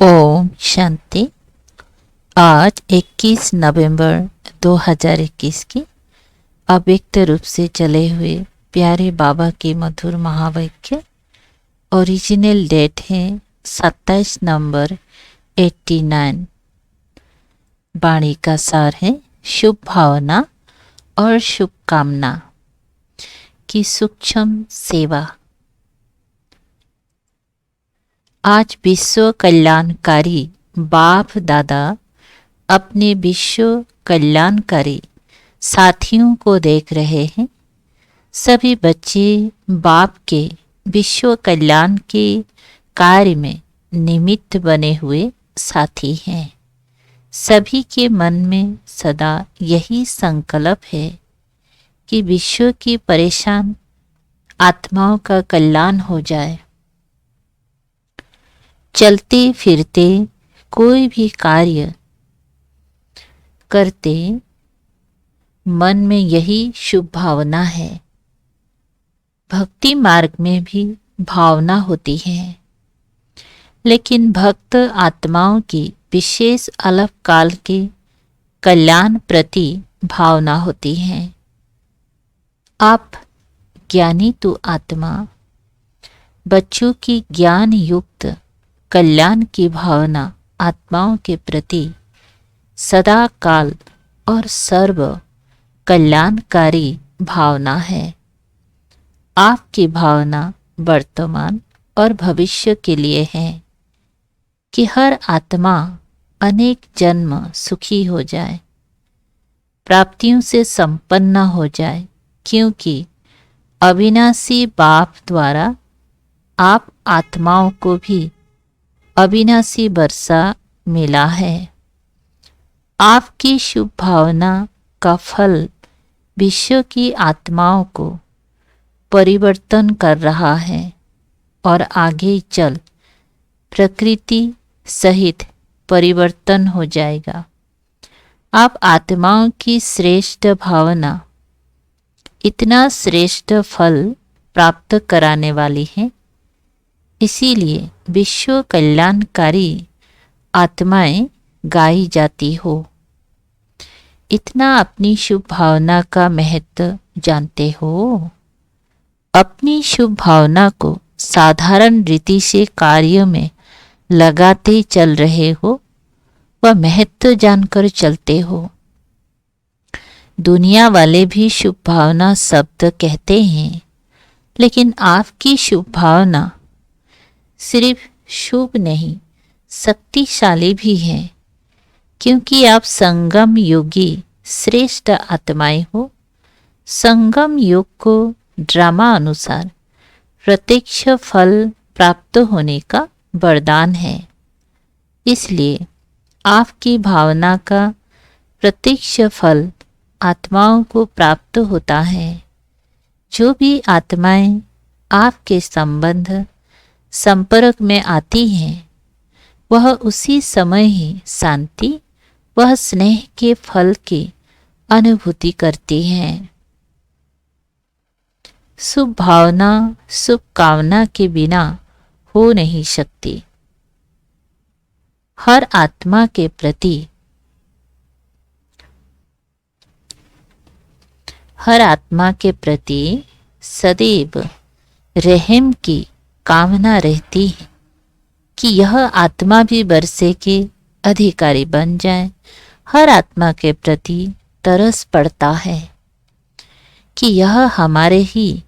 ओम शांति। आज 21 नवंबर 2021 की अव्यक्त रूप से चले हुए प्यारे बाबा के मधुर महावाक्य। ओरिजिनल डेट है 27 नवंबर 89। वाणी का सार है शुभ भावना और शुभकामना की सूक्ष्म सेवा। आज विश्व कल्याणकारी बाप दादा अपने विश्व कल्याणकारी साथियों को देख रहे हैं। सभी बच्चे बाप के विश्व कल्याण के कार्य में निमित्त बने हुए साथी हैं। सभी के मन में सदा यही संकल्प है कि विश्व की परेशान आत्माओं का कल्याण हो जाए। चलते फिरते कोई भी कार्य करते मन में यही शुभ भावना है। भक्ति मार्ग में भी भावना होती है, लेकिन भक्त आत्माओं की विशेष अलग काल के कल्याण प्रति भावना होती है। आप ज्ञानी तो आत्मा बच्चों की ज्ञान युक्त कल्याण की भावना आत्माओं के प्रति सदा काल और सर्व कल्याणकारी भावना है। आपकी भावना वर्तमान और भविष्य के लिए है कि हर आत्मा अनेक जन्म सुखी हो जाए, प्राप्तियों से संपन्न हो जाए, क्योंकि अविनाशी बाप द्वारा आप आत्माओं को भी अविनाशी वर्षा मिला है। आपकी शुभ भावना का फल विश्व की आत्माओं को परिवर्तन कर रहा है और आगे चल प्रकृति सहित परिवर्तन हो जाएगा। आप आत्माओं की श्रेष्ठ भावना इतना श्रेष्ठ फल प्राप्त कराने वाली है। इसीलिए विश्व कल्याणकारी आत्माएं गाई जाती हो। इतना अपनी शुभ भावना का महत्व जानते हो। अपनी शुभ भावना को साधारण रीति से कार्य में लगाते चल रहे हो, वह महत्व जानकर चलते हो। दुनिया वाले भी शुभ भावना शब्द कहते हैं, लेकिन आपकी शुभ भावना सिर्फ शुभ नहीं शक्तिशाली भी है, क्योंकि आप संगम योगी श्रेष्ठ आत्माएं हो। संगम योग को ड्रामा अनुसार प्रत्यक्ष फल प्राप्त होने का वरदान है। इसलिए आपकी भावना का प्रत्यक्ष फल आत्माओं को प्राप्त होता है। जो भी आत्माएं आपके संपर्क में आती हैं, वह उसी समय ही शांति वह स्नेह के फल की अनुभूति करती हैं। शुभ भावना शुभ कामना के बिना हो नहीं सकती। हर आत्मा के प्रति सदैव रहम की कामना रहती है कि यह आत्मा भी वर्षे के अधिकारी बन जाए। हर आत्मा के प्रति तरस पड़ता है कि यह हमारे ही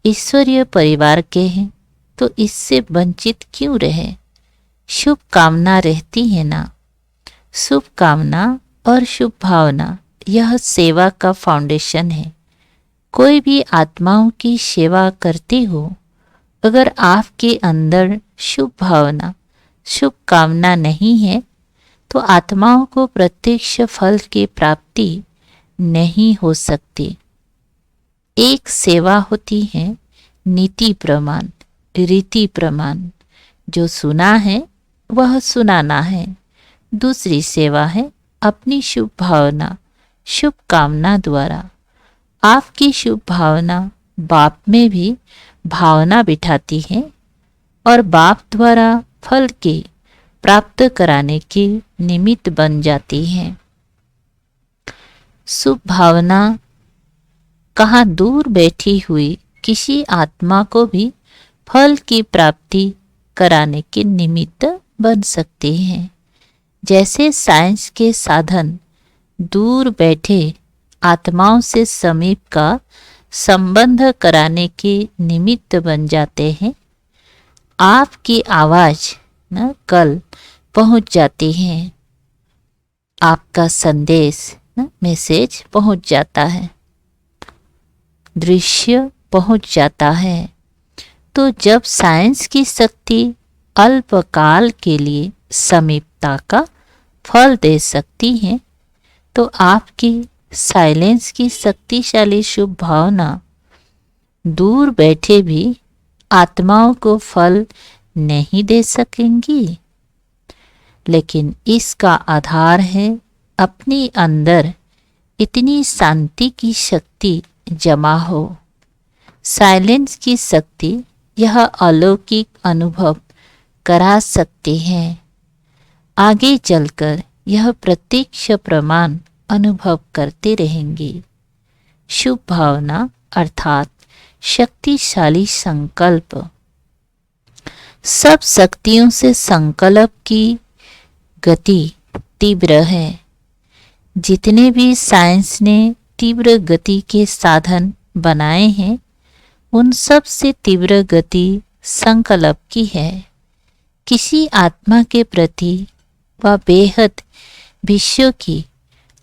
ईश्वरीय परिवार के हैं, तो इससे वंचित क्यों रहे। शुभ कामना रहती है ना। शुभ कामना और शुभ भावना यह सेवा का फाउंडेशन है। कोई भी आत्माओं की सेवा करते हो, अगर आपके अंदर शुभ भावना शुभ कामना नहीं है, तो आत्माओं को प्रत्यक्ष फल की प्राप्ति नहीं हो सकती। एक सेवा होती है नीति प्रमाण, रीति प्रमाण, जो सुना है वह सुनाना है। दूसरी सेवा है अपनी शुभ भावना शुभ कामना द्वारा। आपकी शुभ भावना बाप में भी भावना बिठाती है और बाप द्वारा फल के प्राप्त कराने की निमित्त बन जाती हैं। शुभ भावना कहाँ दूर बैठी हुई किसी आत्मा को भी फल की प्राप्ति कराने के निमित्त बन सकती हैं। जैसे साइंस के साधन दूर बैठे आत्माओं से समीप का संबंध कराने के निमित्त बन जाते हैं, आपकी आवाज न कल पहुंच जाती है, आपका संदेश न मैसेज पहुंच जाता है, दृश्य पहुंच जाता है। तो जब साइंस की शक्ति अल्पकाल के लिए समीपता का फल दे सकती है, तो आपकी साइलेंस की शक्तिशाली शुभ भावना दूर बैठे भी आत्माओं को फल नहीं दे सकेंगी। लेकिन इसका आधार है अपने अंदर इतनी शांति की शक्ति जमा हो। साइलेंस की शक्ति यह अलौकिक अनुभव करा सकती है। आगे चलकर यह प्रत्यक्ष प्रमाण अनुभव करते रहेंगे। शुभ भावना अर्थात शक्तिशाली संकल्प। सब शक्तियों से संकल्प की गति तीव्र है। जितने भी साइंस ने तीव्र गति के साधन बनाए हैं, उन सब से तीव्र गति संकल्प की है। किसी आत्मा के प्रति व बेहद विश्व की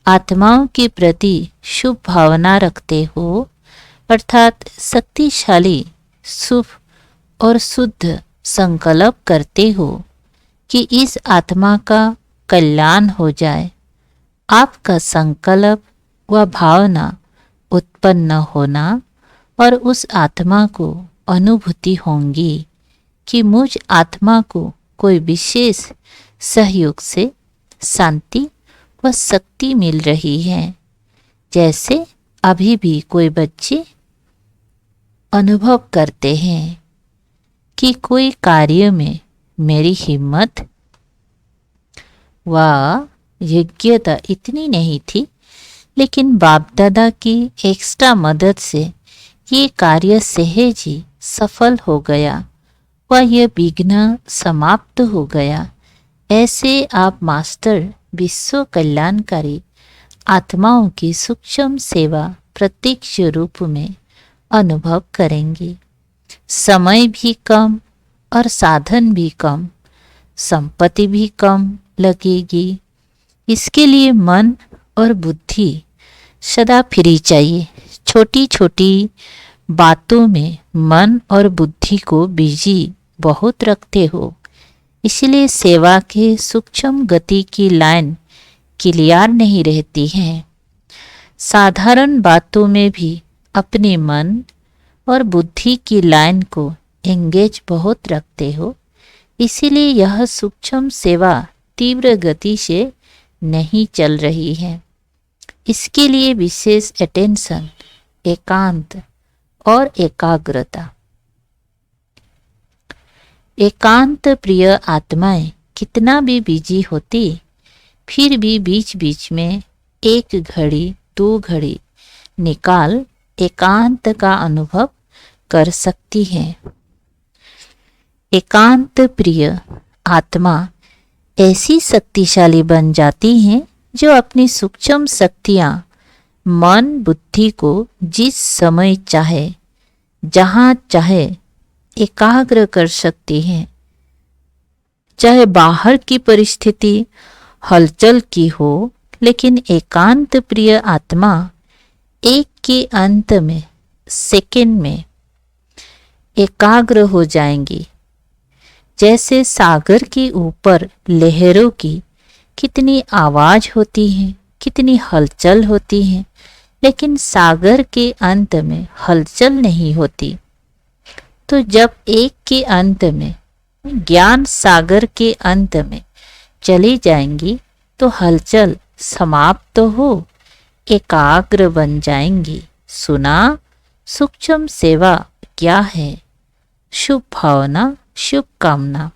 आत्माओं के प्रति शुभ भावना रखते हो, अर्थात शक्तिशाली शुभ और शुद्ध संकल्प करते हो कि इस आत्मा का कल्याण हो जाए। आपका संकल्प व भावना उत्पन्न होना और उस आत्मा को अनुभूति होंगी कि मुझ आत्मा को कोई विशेष सहयोग से शांति व शक्ति मिल रही है। जैसे अभी भी कोई बच्चे अनुभव करते हैं कि कोई कार्य में मेरी हिम्मत व योग्यता इतनी नहीं थी, लेकिन बाप दादा की एक्स्ट्रा मदद से ये कार्य सहज ही सफल हो गया व यह विघ्न समाप्त हो गया। ऐसे आप मास्टर विश्व कल्याणकारी आत्माओं की सूक्ष्म सेवा प्रत्यक्ष रूप में अनुभव करेंगे। समय भी कम और साधन भी कम, संपत्ति भी कम लगेगी। इसके लिए मन और बुद्धि सदा फ्री चाहिए। छोटी छोटी बातों में मन और बुद्धि को बिजी बहुत रखते हो, इसलिए सेवा के सूक्ष्म गति की लाइन क्लियर नहीं रहती है। साधारण बातों में भी अपने मन और बुद्धि की लाइन को एंगेज बहुत रखते हो, इसीलिए यह सूक्ष्म सेवा तीव्र गति से नहीं चल रही है। इसके लिए विशेष अटेंशन, एकांत और एकाग्रता। एकांत प्रिय आत्माएं कितना भी बिजी होती, फिर भी बीच बीच में एक घड़ी 2 घड़ी निकाल एकांत का अनुभव कर सकती है। एकांत प्रिय आत्मा ऐसी शक्तिशाली बन जाती हैं जो अपनी सूक्ष्म शक्तियां मन बुद्धि को जिस समय चाहे जहां चाहे एकाग्र कर सकती हैं। चाहे बाहर की परिस्थिति हलचल की हो, लेकिन एकांत प्रिय आत्मा एक के अंत में सेकंड में एकाग्र हो जाएंगी। जैसे सागर के ऊपर लहरों की कितनी आवाज होती है, कितनी हलचल होती है, लेकिन सागर के अंत में हलचल नहीं होती। तो जब एक के अंत में ज्ञान सागर के अंत में चली जाएंगी, तो हलचल समाप्त हो एकाग्र बन जाएंगी। सुना सूक्ष्म सेवा क्या है? शुभ भावना, शुभ कामना।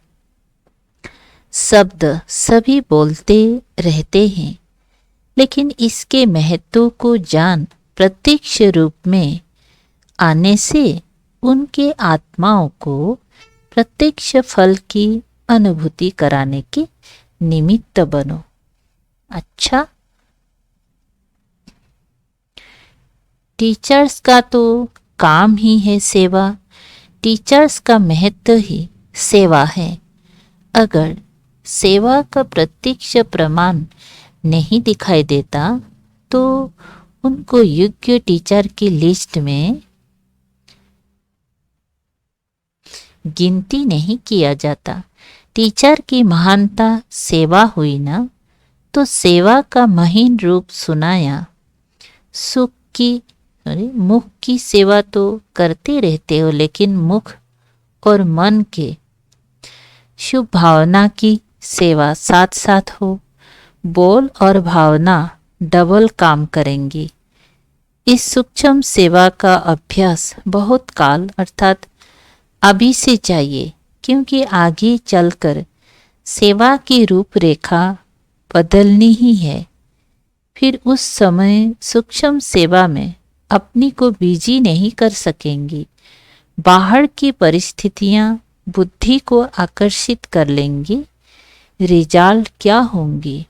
शब्द सभी बोलते रहते हैं, लेकिन इसके महत्व को जान प्रत्यक्ष रूप में आने से उनके आत्माओं को प्रत्यक्ष फल की अनुभूति कराने के निमित्त बनो। अच्छा, टीचर्स का तो काम ही है सेवा, टीचर्स का महत्व ही सेवा है। अगर सेवा का प्रत्यक्ष प्रमाण नहीं दिखाई देता तो उनको योग्य टीचर की लिस्ट में गिनती नहीं किया जाता। टीचर की महानता सेवा हुई ना, तो सेवा का महीन रूप सुनाया। सुख की मुख की सेवा तो करते रहते हो, लेकिन मुख और मन के शुभ भावना की सेवा साथ साथ हो। बोल और भावना डबल काम करेंगी। इस सूक्ष्म सेवा का अभ्यास बहुत काल अर्थात अभी से चाहिए, क्योंकि आगे चलकर सेवा की रूपरेखा बदलनी ही है। फिर उस समय सूक्ष्म सेवा में अपनी को बिजी नहीं कर सकेंगी। बाहर की परिस्थितियां बुद्धि को आकर्षित कर लेंगी। रिजल्ट क्या होंगी?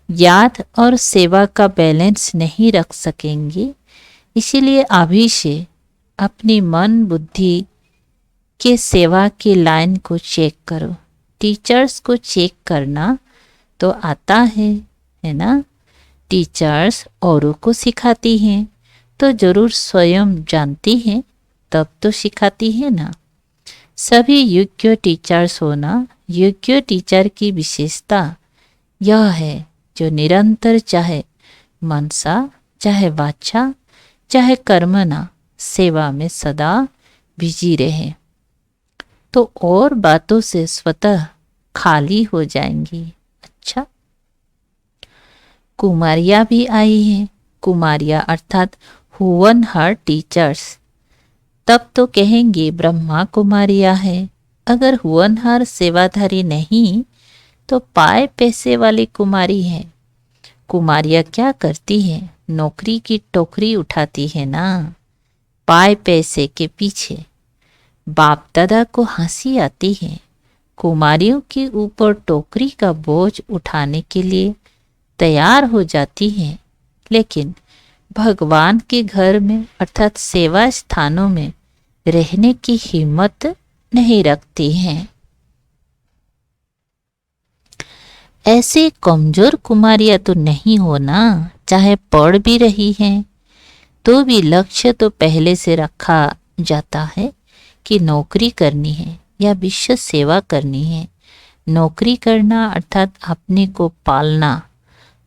याद और सेवा का बैलेंस नहीं रख सकेंगी। इसीलिए अभी से अपनी मन बुद्धि के सेवा की लाइन को चेक करो। टीचर्स को चेक करना तो आता है ना। टीचर्स औरों को सिखाती हैं तो जरूर स्वयं जानती हैं, तब तो सिखाती है ना। सभी योग्य टीचर्स होना। योग्य टीचर की विशेषता यह है जो निरंतर चाहे मनसा चाहे वाचा चाहे कर्मणा सेवा में सदा बिजी रहे, तो और बातों से स्वतः खाली हो जाएंगी। अच्छा, कुमारियां भी आई हैं। कुमारियां अर्थात हुवनहार टीचर्स। तब तो कहेंगे ब्रह्मा कुमारियां है। अगर हुवनहार सेवाधारी नहीं तो पाए पैसे वाली कुमारी है। कुमारियां क्या करती है? नौकरी की टोकरी उठाती है ना, पाए पैसे के पीछे। बाप दादा को हंसी आती है। कुमारियों के ऊपर टोकरी का बोझ उठाने के लिए तैयार हो जाती हैं, लेकिन भगवान के घर में अर्थात सेवा स्थानों में रहने की हिम्मत नहीं रखती हैं। ऐसे कमजोर कुमारियां तो नहीं हो ना। चाहे पढ़ भी रही हैं तो भी लक्ष्य तो पहले से रखा जाता है कि नौकरी करनी है या विश्व सेवा करनी है। नौकरी करना अर्थात अपने को पालना।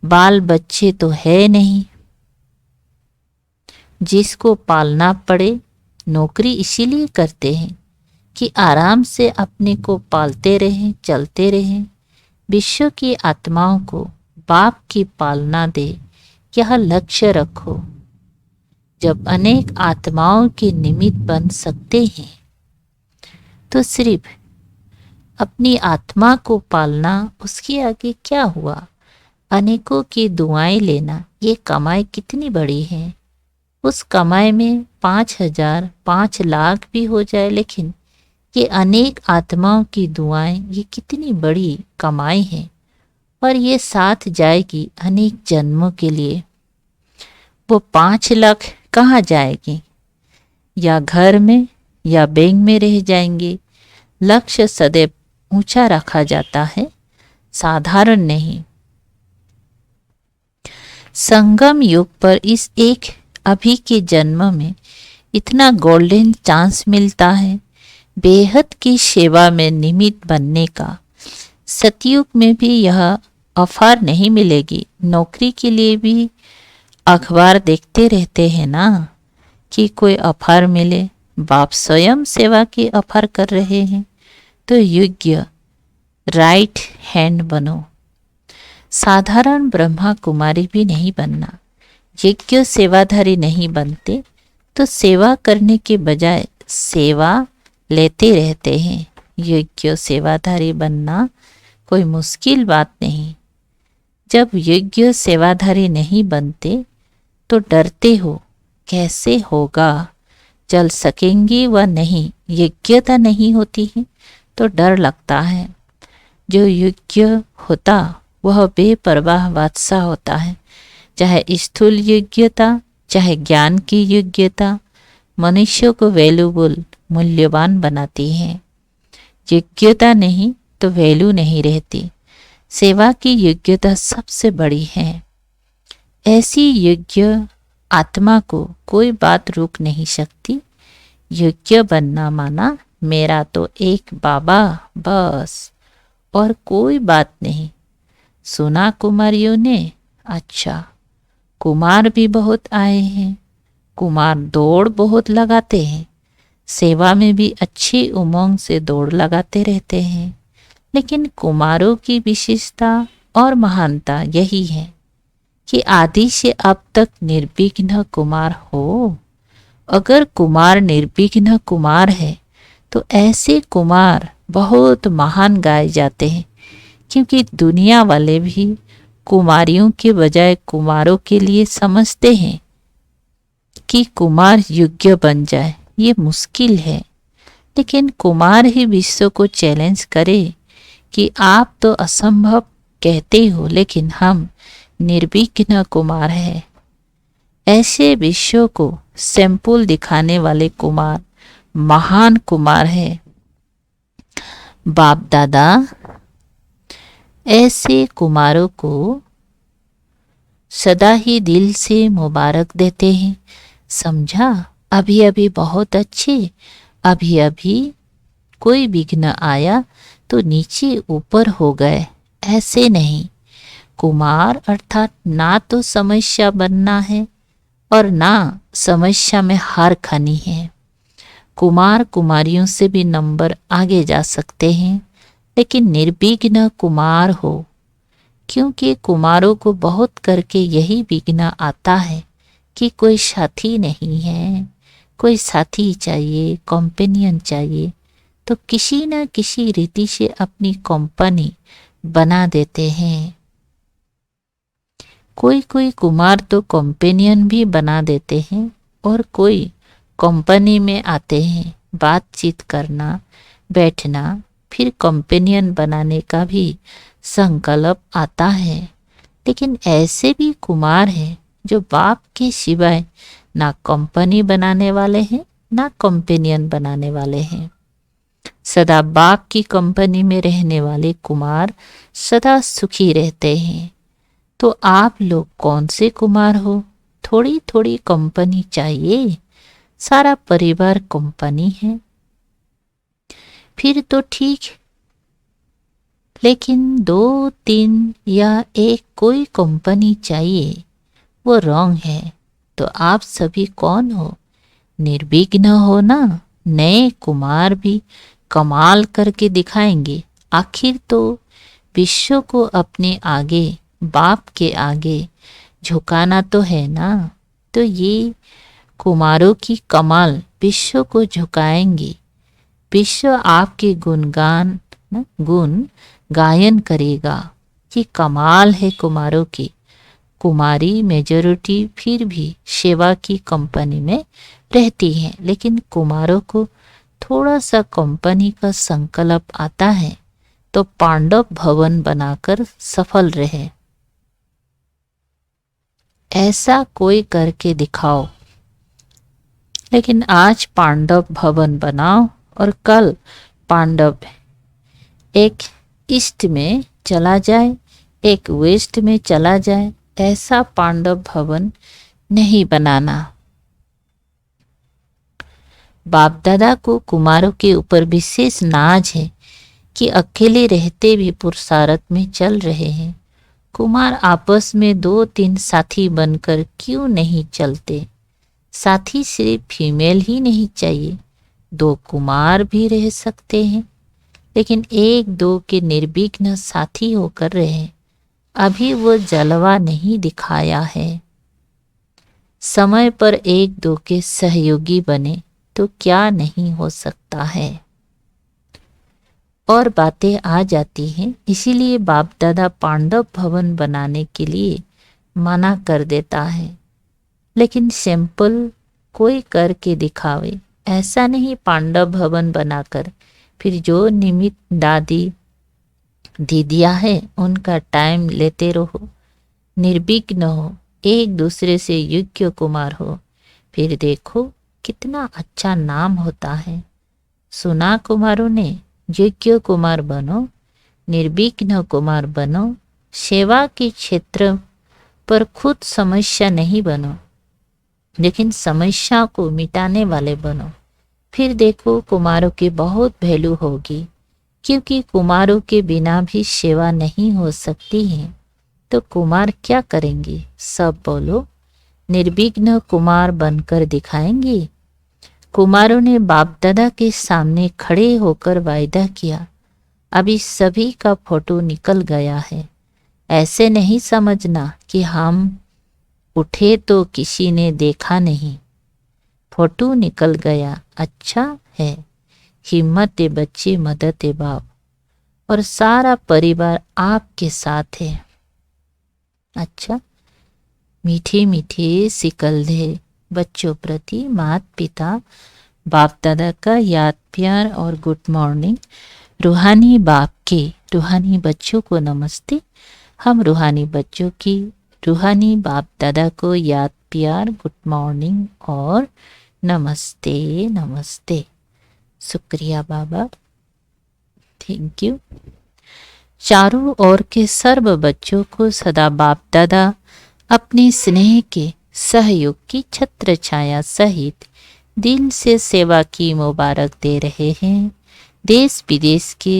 बाल बच्चे तो है नहीं जिसको पालना पड़े। नौकरी इसीलिए करते हैं कि आराम से अपने को पालते रहें, चलते रहें। विश्व की आत्माओं को बाप की पालना दे, यह लक्ष्य रखो। जब अनेक आत्माओं के निमित्त बन सकते हैं तो सिर्फ अपनी आत्मा को पालना, उसके आगे क्या हुआ? अनेकों की दुआएं लेना, ये कमाई कितनी बड़ी है। उस कमाई में 5,000 5 लाख भी हो जाए, लेकिन ये अनेक आत्माओं की दुआएं, ये कितनी बड़ी कमाई है। और ये साथ जाएगी अनेक जन्मों के लिए। वो 5 लाख कहाँ जाएगी? या घर में या बैंक में रह जाएंगे। लक्ष्य सदैव ऊंचा रखा जाता है, साधारण नहीं। संगम युग पर इस एक अभी के जन्म में इतना गोल्डन चांस मिलता है बेहद की सेवा में निमित्त बनने का। सतयुग में भी यह ऑफर नहीं मिलेगी। नौकरी के लिए भी अखबार देखते रहते हैं ना कि कोई ऑफर मिले। बाप स्वयं सेवा की ऑफर कर रहे हैं, तो योग्य राइट हैंड बनो। साधारण ब्रह्मा कुमारी भी नहीं बनना। यज्ञ सेवाधारी नहीं बनते तो सेवा करने के बजाय सेवा लेते रहते हैं। यज्ञ सेवाधारी बनना कोई मुश्किल बात नहीं। जब योग्य सेवाधारी नहीं बनते तो डरते हो, कैसे होगा, चल सकेंगे व नहीं, योग्यता नहीं होती है तो डर लगता है। जो योग्य होता वह बेपरवाह बादशाह होता है। चाहे स्थूल योग्यता, चाहे ज्ञान की योग्यता मनुष्य को वैल्यूबल, मूल्यवान बनाती है। योग्यता नहीं तो वैल्यू नहीं रहती। सेवा की योग्यता सबसे बड़ी है। ऐसी योग्य आत्मा को कोई बात रोक नहीं सकती। योग्य बनना माना मेरा तो एक बाबा बस, और कोई बात नहीं। सुना कुमारियों ने? अच्छा, कुमार भी बहुत आए हैं। कुमार दौड़ बहुत लगाते हैं। सेवा में भी अच्छी उमंग से दौड़ लगाते रहते हैं। लेकिन कुमारों की विशेषता और महानता यही है कि आदि से अब तक निर्विघ्न कुमार हो। अगर कुमार निर्विघ्न कुमार है तो ऐसे कुमार बहुत महान गाए जाते हैं, क्योंकि दुनिया वाले भी कुमारियों के बजाय कुमारों के लिए समझते हैं कि कुमार योग्य बन जाए ये मुश्किल है। लेकिन कुमार ही विश्व को चैलेंज करे कि आप तो असंभव कहते हो, लेकिन हम निर्विघ्न कुमार हैं। ऐसे विश्व को सैंपल दिखाने वाले कुमार महान कुमार है। बाप दादा ऐसे कुमारों को सदा ही दिल से मुबारक देते हैं। समझा? अभी अभी बहुत अच्छे, अभी अभी कोई विघ्न आया तो नीचे ऊपर हो गए, ऐसे नहीं। कुमार अर्थात ना तो समस्या बनना है और ना समस्या में हार खानी है। कुमार कुमारियों से भी नंबर आगे जा सकते हैं, लेकिन निर्विघ्न कुमार हो, क्योंकि कुमारों को बहुत करके यही विघ्न आता है कि कोई साथी नहीं है। कोई साथी चाहिए, कंपेनियन चाहिए, तो किसी न किसी रीति से अपनी कंपनी बना देते हैं। कोई कोई कुमार तो कंपेनियन भी बना देते हैं और कोई कंपनी में आते हैं। बातचीत करना, बैठना, फिर कंपेनियन बनाने का भी संकल्प आता है। लेकिन ऐसे भी कुमार हैं जो बाप के सिवाय ना कंपनी बनाने वाले हैं ना कंपेनियन बनाने वाले हैं। सदा बाप की कंपनी में रहने वाले कुमार सदा सुखी रहते हैं। तो आप लोग कौन से कुमार हो? थोड़ी थोड़ी कंपनी चाहिए, सारा परिवार कंपनी है फिर तो ठीक, लेकिन 2, 3 या एक कोई कंपनी चाहिए, वो रॉन्ग है। तो आप सभी कौन हो? निर्विघ्न हो ना? नए कुमार भी कमाल करके दिखाएंगे। आखिर तो विश्व को अपने आगे, बाप के आगे झुकाना तो है ना। तो ये कुमारों की कमाल विश्व को झुकाएंगी। विश्व आपके गुण गायन करेगा कि कमाल है कुमारों की। कुमारी मेजॉरिटी फिर भी सेवा की कंपनी में रहती है, लेकिन कुमारों को थोड़ा सा कंपनी का संकल्प आता है तो पांडव भवन बनाकर सफल रहे। ऐसा कोई करके दिखाओ। लेकिन आज पांडव भवन बनाओ और कल पांडव एक ईस्ट में चला जाए, एक वेस्ट में चला जाए, ऐसा पांडव भवन नहीं बनाना। बाप दादा को कुमारों के ऊपर विशेष नाज है कि अकेले रहते भी पुरुषार्थ में चल रहे हैं। कुमार आपस में 2-3 साथी बनकर क्यों नहीं चलते? साथी सिर्फ फीमेल ही नहीं चाहिए, 2 कुमार भी रह सकते हैं, लेकिन 1-2 के निर्विघ्न साथी होकर रहे। अभी वो जलवा नहीं दिखाया है। समय पर 1-2 के सहयोगी बने तो क्या नहीं हो सकता है। और बातें आ जाती हैं। इसीलिए बाप दादा पांडव भवन बनाने के लिए मना कर देता है। लेकिन सिंपल कोई करके दिखावे, ऐसा नहीं पांडव भवन बनाकर फिर जो निमित्त दादी दीदियाँ है उनका टाइम लेते रहो, निर्विघ्न हो, एक दूसरे से योग्य कुमार हो, फिर देखो कितना अच्छा नाम होता है। सुना कुमारों ने, योग्य कुमार बनो, निर्विघ्न कुमार बनो, सेवा के क्षेत्र पर खुद समस्या नहीं बनो, लेकिन समस्या को मिटाने वाले बनो। फिर देखो कुमारों की बहुत वैल्यू होगी, क्योंकि कुमारों के बिना भी सेवा नहीं हो सकती है। तो कुमार क्या करेंगे? सब बोलो, निर्विघ्न कुमार बनकर दिखाएंगे। कुमारों ने बाप दादा के सामने खड़े होकर वायदा किया। अभी सभी का फोटो निकल गया है। ऐसे नहीं समझना कि हम उठे तो किसी ने देखा नहीं, फोटो निकल गया, अच्छा है। हिम्मत है बच्चे, मदद है बाप, और सारा परिवार आपके साथ है। अच्छा, मीठे मीठे सिकलधे बच्चों प्रति माता पिता बाप दादा का याद प्यार और गुड मॉर्निंग। रूहानी बाप के रूहानी बच्चों को नमस्ते। हम रूहानी बच्चों की रूहानी बाप दादा को याद प्यार, गुड मॉर्निंग और नमस्ते नमस्ते। शुक्रिया बाबा, थैंक यू। चारों ओर के सर्व बच्चों को सदा बाप दादा अपने स्नेह के सहयोग की छत्र छाया सहित दिल से सेवा की मुबारक दे रहे हैं। देश विदेश के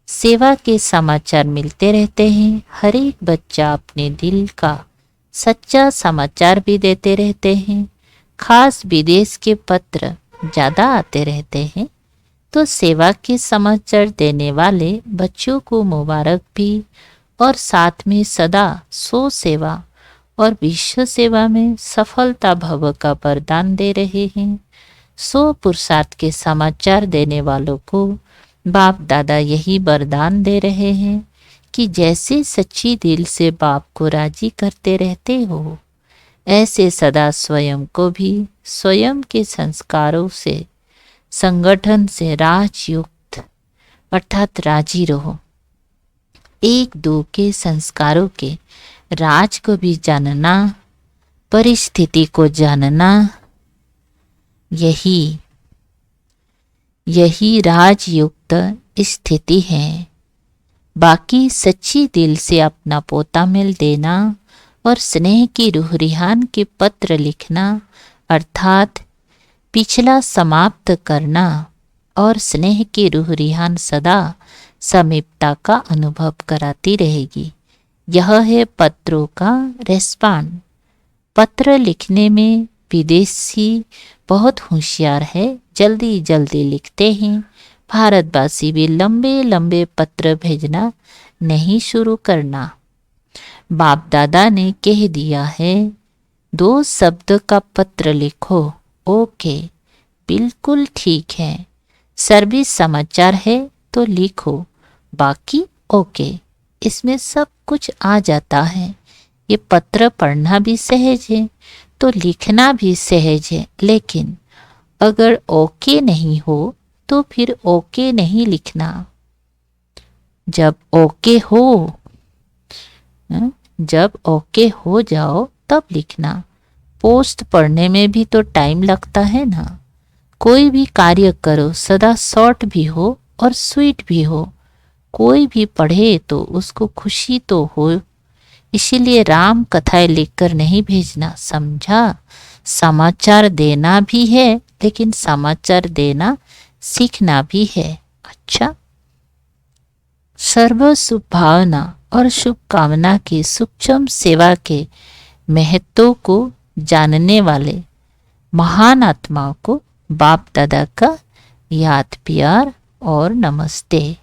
सेवा के समाचार मिलते रहते हैं। हर एक बच्चा अपने दिल का सच्चा समाचार भी देते रहते हैं। खास विदेश के पत्र ज़्यादा आते रहते हैं, तो सेवा के समाचार देने वाले बच्चों को मुबारक भी, और साथ में सदा सो सेवा और विश्व सेवा में सफलता भव का वरदान दे रहे हैं। सो पुरुषार्थ के समाचार देने वालों को बाप दादा यही वरदान दे रहे हैं कि जैसे सच्ची दिल से बाप को राजी करते रहते हो, ऐसे सदा स्वयं को भी स्वयं के संस्कारों से, संगठन से राजयुक्त अर्थात राजी रहो। एक दो के संस्कारों के राज को भी जानना, परिस्थिति को जानना, यही राजयुक्त स्थिति है। बाकी सच्ची दिल से अपना पोता मिल देना और स्नेह की रूह रिहान के पत्र लिखना, अर्थात पिछला समाप्त करना, और स्नेह की रूह रिहान सदा समीपता का अनुभव कराती रहेगी। यह है पत्रों का रेस्पॉन्ड। पत्र लिखने में विदेशी बहुत होशियार है, जल्दी जल्दी लिखते हैं। भारतवासी भी लंबे लंबे पत्र भेजना नहीं शुरू करना। बाप दादा ने कह दिया है, 2 शब्द का पत्र लिखो, ओके, बिल्कुल ठीक है। सर्विस समाचार है तो लिखो, बाकी ओके। इसमें सब कुछ आ जाता है। ये पत्र पढ़ना भी सहज है तो लिखना भी सहज है। लेकिन अगर ओके नहीं हो तो फिर ओके नहीं लिखना। जब ओके हो जाओ तब लिखना। पोस्ट पढ़ने में भी तो टाइम लगता है ना। कोई भी कार्य करो सदा शॉर्ट भी हो और स्वीट भी हो। कोई भी पढ़े तो उसको खुशी तो हो। इसीलिए राम कथाएं लिखकर नहीं भेजना, समझा। समाचार देना भी है, लेकिन समाचार देना सीखना भी है। अच्छा, सर्व शुभ भावना और शुभकामना की सूक्ष्म सेवा के महत्व को जानने वाले महान आत्माओं को बाप दादा का याद प्यार और नमस्ते।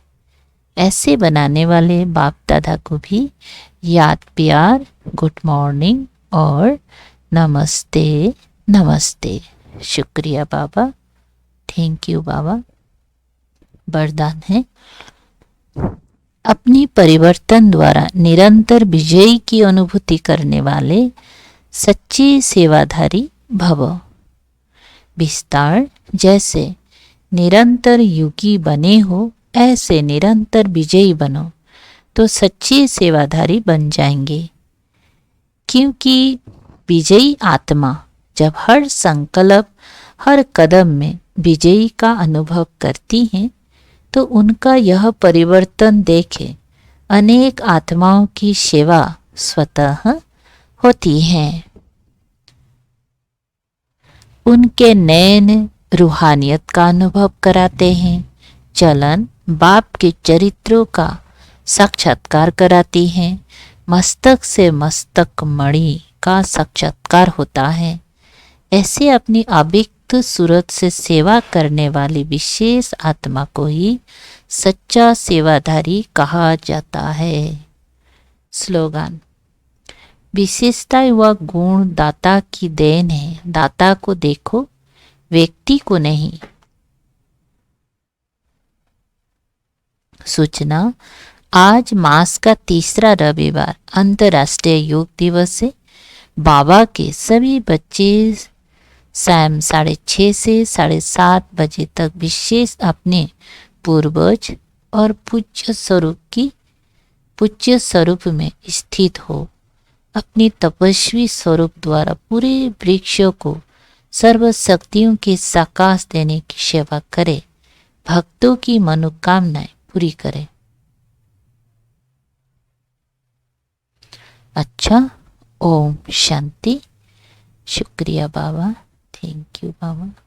ऐसे बनाने वाले बाप दादा को भी याद प्यार, गुड मॉर्निंग और नमस्ते नमस्ते। शुक्रिया बाबा, थैंक यू बाबा। वरदान है, अपनी परिवर्तन द्वारा निरंतर विजयी की अनुभूति करने वाले सच्चे सेवाधारी भव। विस्तार जैसे निरंतर युगी बने हो ऐसे निरंतर विजयी बनो तो सच्चे सेवाधारी बन जाएंगे। क्योंकि विजयी आत्मा जब हर संकल्प हर कदम में विजयी का अनुभव करती हैं तो उनका यह परिवर्तन देखे अनेक आत्माओं की सेवा स्वतः होती है। उनके नैन रूहानियत का अनुभव कराते हैं। चलन बाप के चरित्रों का साक्षात्कार कराती हैं। मस्तक से मस्तक मणि का साक्षात्कार होता है। ऐसे अपनी अव्यक्त सूरत से सेवा करने वाली विशेष आत्मा को ही सच्चा सेवाधारी कहा जाता है। स्लोगन। विशेषता व गुण दाता की देन है। दाता को देखो, व्यक्ति को नहीं। सूचना। आज मास का तीसरा रविवार अंतर्राष्ट्रीय योग दिवस है। बाबा के सभी बच्चे शाम 6:30 से 7:30 बजे तक विशेष अपने पूर्वज और पूज्य स्वरूप में स्थित हो अपनी तपस्वी स्वरूप द्वारा पूरे वृक्षों को सर्व शक्तियों के साकाश देने की सेवा करे, भक्तों की मनोकामनाएं पूरी करे। अच्छा, ओम शांति। शुक्रिया बाबा, थैंक यू बाबा।